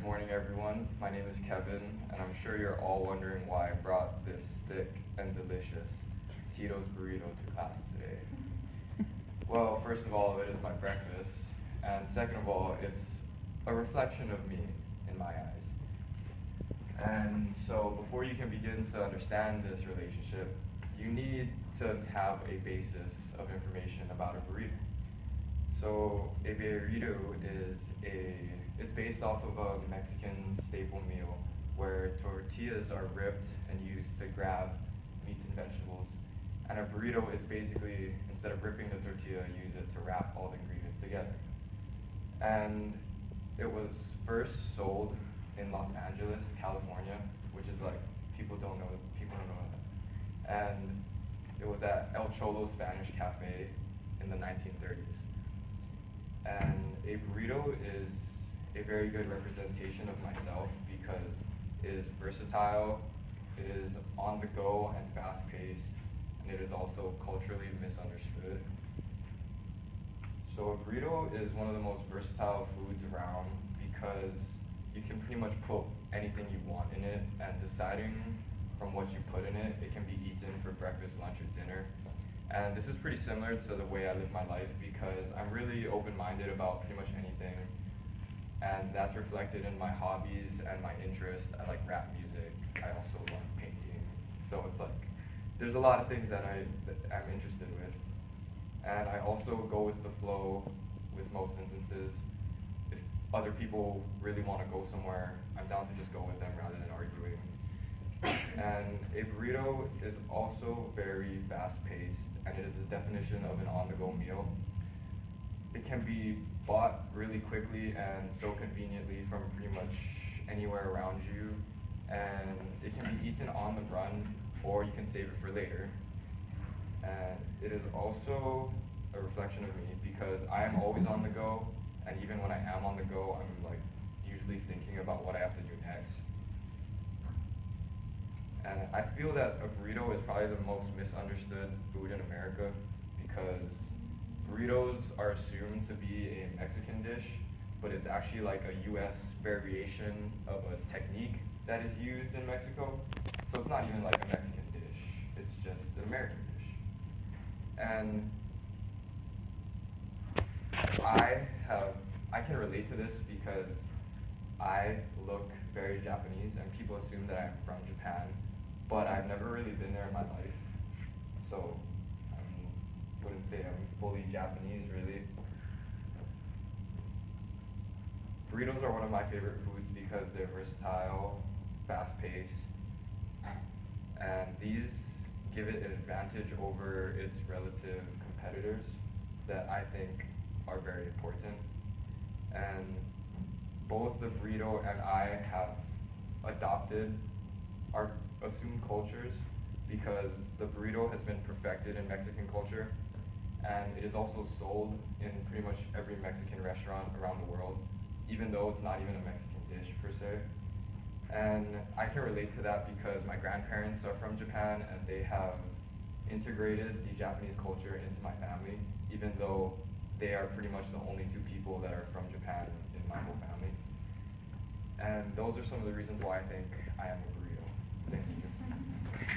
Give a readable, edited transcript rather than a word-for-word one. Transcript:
morning, everyone. My name is Kevin, and I'm sure you're all wondering why I brought this thick and delicious Tito's burrito to class today. Well, first of all, it is my breakfast, and second of all, it's a reflection of me in my eyes. And so before you can begin to understand this relationship, you need to have a basis of information about a burrito. So a burrito it's based off of a Mexican staple meal where tortillas are ripped and used to grab meats and vegetables. And a burrito is basically, instead of ripping the tortilla, use it to wrap all the ingredients together. And it was first sold in Los Angeles, California, which is like, people don't know that. And it was at El Cholo Spanish Cafe in the 1930s. And a burrito is a very good representation of myself because it is versatile, it is on the go and fast paced, and it is also culturally misunderstood. So a burrito is one of the most versatile foods around because you can pretty much put anything you want in it, and deciding from what you put in it, it can be eaten for breakfast, lunch, or dinner. And this is pretty similar to the way I live my life because I'm really open-minded about pretty much anything. And that's reflected in my hobbies and my interests. I like rap music. I also like painting. So it's like, there's a lot of things that I'm interested with. And I also go with the flow with most instances. If other people really want to go somewhere, I'm down to just go with them rather than arguing. And a burrito is also very fast-paced, and it is the definition of an on-the-go meal. It can be bought really quickly and so conveniently from pretty much anywhere around you, and it can be eaten on the run, or you can save it for later. And it is also a reflection of me because I am always on the go, and even when I am on the go, I'm like usually thinking about what I have to do next. And I feel that a burrito is probably the most misunderstood food in America because burritos are assumed to be a Mexican dish, but it's actually like a US variation of a technique that is used in Mexico. So it's not even like a Mexican dish, it's just an American dish. And I can relate to this because I look very Japanese and people assume that I'm from Japan, but I've never really been there in my life, so I wouldn't say I'm fully Japanese, really. Burritos are one of my favorite foods because they're versatile, fast-paced, and these give it an advantage over its relative competitors that I think are very important. And both the burrito and I have adopted our assumed cultures because the burrito has been perfected in Mexican culture, and it is also sold in pretty much every Mexican restaurant around the world, even though it's not even a Mexican dish per se. And I can relate to that because my grandparents are from Japan and they have integrated the Japanese culture into my family, even though they are pretty much the only two people that are from Japan in my whole family. And those are some of the reasons why I think I am a burrito. Thank you.